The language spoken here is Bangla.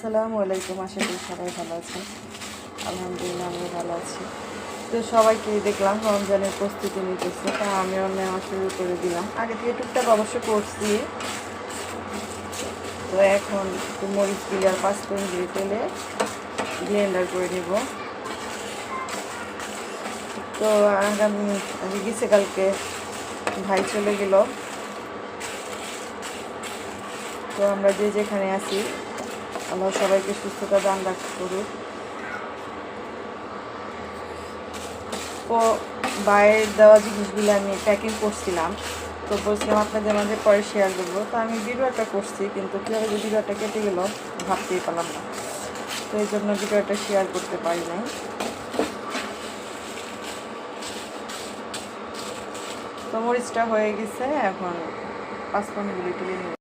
আসসালামু আলাইকুম। আশা করি সবাই ভালো আছেন। আলহামদুলিল্লাহ আমিও ভালো আছি। তো সবাইকে দেখলাম রমজানের প্রস্তুতি নিতেছে, তা আমিও নেওয়া শুরু করে দিলাম। আগে থেকে টুকটাক অবশ্য করছি। তো এখন একটু মরিচ দিয়ে আর পাঁচফোড়ন দিয়ে তেলে ব্লেন্ডার করে নিব। তো আমি গেছে কালকে ভাই চলে গেল। তো আমরা যে যেখানে আছি আল্লাহ সবাইকে সুস্থতা দান করুক। তো বাইরের দেওয়া জিনিসগুলো আমি প্যাকিং করছিলাম, তো বলছিলাম আপনাদের মাঝে পরে শেয়ার করবো। তো আমি ভিডিওটা করছি, কিন্তু কীভাবে যে ভিডিওটা কেটে গেল ভাবতেই পারলাম না, তো এই জন্য ভিডিওটা শেয়ার করতে পারি নাই। তো মরিচটা হয়ে গেছে, এখন পাঁচফোড়নগুলি তুলে নিব।